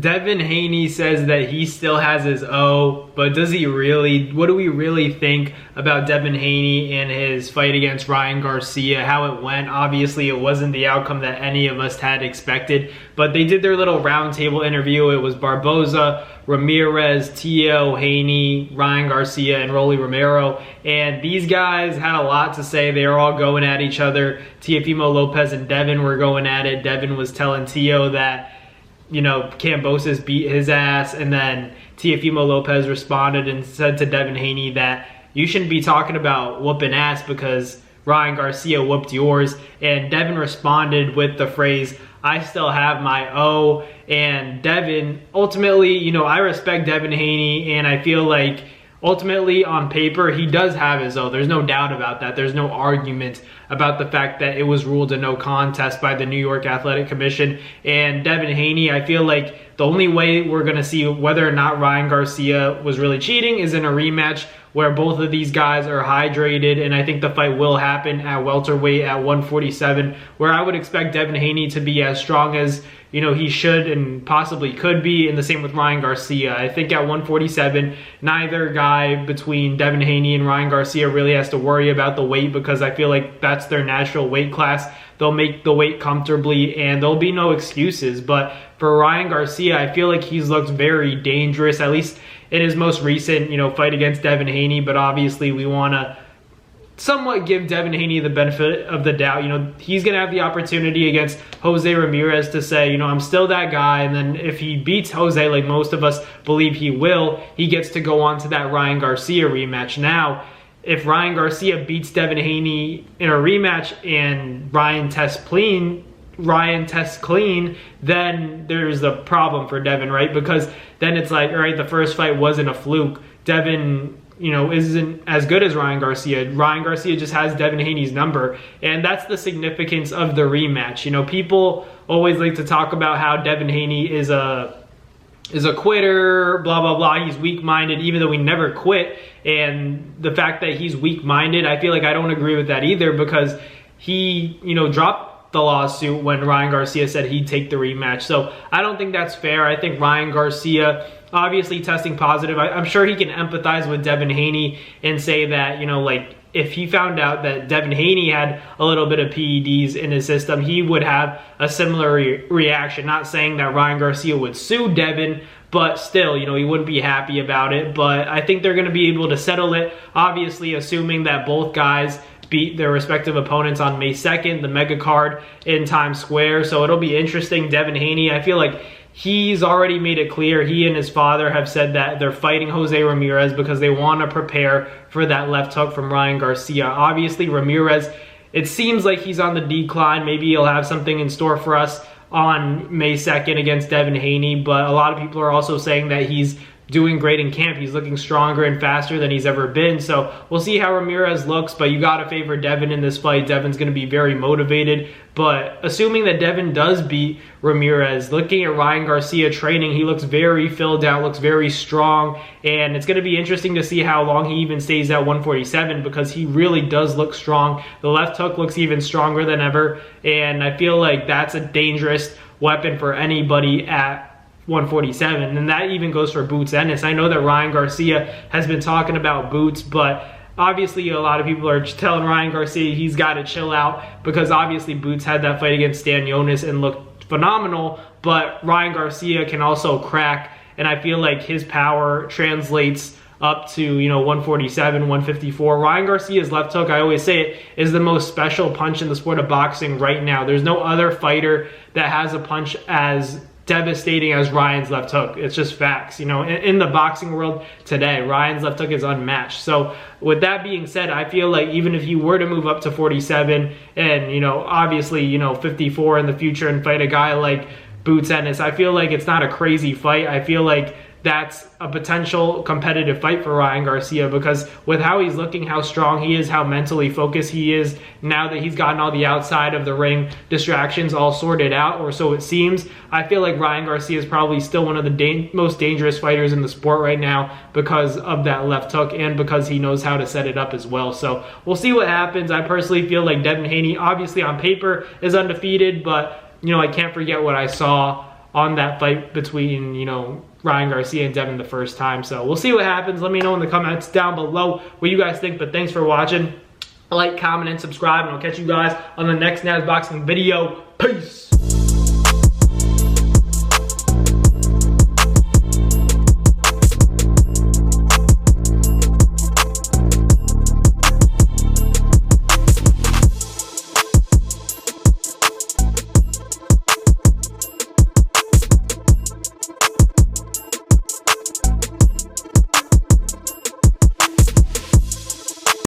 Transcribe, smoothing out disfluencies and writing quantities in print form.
Devin Haney says that he still has his O, but does he really? What do we really think about Devin Haney and his fight against Ryan Garcia, how it went? Obviously, it wasn't the outcome that any of us had expected, but they did their little roundtable interview. It was Barboza, Ramirez, Tio, Haney, Ryan Garcia, and Rolly Romero, and these guys had a lot to say. They were all going at each other. Teofimo Lopez and Devin were going at it. Devin was telling Tio that, you know, Kambosos beat his ass, and then Teofimo Lopez responded and said to Devin Haney that you shouldn't be talking about whooping ass because Ryan Garcia whooped yours. And Devin responded with the phrase, I still have my O. And Devin, ultimately, you know, I respect Devin Haney, and I feel like ultimately on paper he does have his O. There's no doubt about that. There's no argument about the fact that it was ruled a no contest by the New York Athletic Commission. And Devin Haney, I feel like the only way we're going to see whether or not Ryan Garcia was really cheating is in a rematch where both of these guys are hydrated, and I think the fight will happen at welterweight at 147, where I would expect Devin Haney to be as strong as, you know, he should and possibly could be, and the same with Ryan Garcia. I think at 147, neither guy between Devin Haney and Ryan Garcia really has to worry about the weight, because I feel like that's their natural weight class. They'll make the weight comfortably, and there'll be no excuses. But for Ryan Garcia, I feel like he's looked very dangerous, at least in his most recent, you know, fight against Devin Haney. But obviously we want to somewhat give Devin Haney the benefit of the doubt. You know, he's going to have the opportunity against Jose Ramirez to say, you know, I'm still that guy. And then if he beats Jose, like most of us believe he will, he gets to go on to that Ryan Garcia rematch. Now, if Ryan Garcia beats Devin Haney in a rematch and Ryan tests clean, then there's a problem for Devin, right? Because then it's like, all right, the first fight wasn't a fluke. Devin, you know, isn't as good as Ryan Garcia. Ryan Garcia just has Devin Haney's number, and that's the significance of the rematch. You know, people always like to talk about how Devin Haney is a quitter, blah, blah, blah. He's weak-minded, even though he never quit. And the fact that he's weak-minded, I feel like I don't agree with that either, because he, you know, dropped the lawsuit when Ryan Garcia said he'd take the rematch. So I don't think that's fair. I think Ryan Garcia, obviously testing positive, I'm sure he can empathize with Devin Haney and say that, you know, like, if he found out that Devin Haney had a little bit of PEDs in his system, he would have a similar reaction. Not saying that Ryan Garcia would sue Devin, but still, you know, he wouldn't be happy about it. But I think they're going to be able to settle it, obviously assuming that both guys beat their respective opponents on May 2nd, the mega card in Times Square. So it'll be interesting. Devin Haney, I feel like he's already made it clear. He and his father have said that they're fighting Jose Ramirez because they want to prepare for that left hook from Ryan Garcia. Obviously, Ramirez, it seems like he's on the decline. Maybe he'll have something in store for us on May 2nd against Devin Haney, but a lot of people are also saying that he's doing great in camp. He's looking stronger and faster than he's ever been. So we'll see how Ramirez looks, but you got to favor Devin in this fight. Devin's going to be very motivated. But assuming that Devin does beat Ramirez, looking at Ryan Garcia training, he looks very filled out, looks very strong, and it's going to be interesting to see how long he even stays at 147, because he really does look strong. The left hook looks even stronger than ever, and I feel like that's a dangerous weapon for anybody at 147, and that even goes for Boots Ennis. I know that Ryan Garcia has been talking about Boots, but obviously a lot of people are telling Ryan Garcia he's got to chill out, because obviously Boots had that fight against Stanionis and looked phenomenal, but Ryan Garcia can also crack, and I feel like his power translates up to, you know, 147, 154. Ryan Garcia's left hook, I always say it, is the most special punch in the sport of boxing right now. There's no other fighter that has a punch as devastating as Ryan's left hook. It's just facts. You know, in the boxing world today, Ryan's left hook is unmatched. So with that being said, I feel like even if he were to move up to 47 and, you know, obviously, you know, 54 in the future and fight a guy like Boots Ennis, I feel like it's not a crazy fight. I feel like that's a potential competitive fight for Ryan Garcia, because with how he's looking, how strong he is, how mentally focused he is, now that he's gotten all the outside of the ring distractions all sorted out, or so it seems, I feel like Ryan Garcia is probably still one of the most dangerous fighters in the sport right now because of that left hook and because he knows how to set it up as well. So we'll see what happens. I personally feel like Devin Haney, obviously on paper, is undefeated, but, you know, I can't forget what I saw on that fight between, you know, Ryan Garcia and Devin the first time. So we'll see what happens. Let me know in the comments down below what you guys think. But thanks for watching. Like, comment, and subscribe, and I'll catch you guys on the next NAS Boxing video. Peace.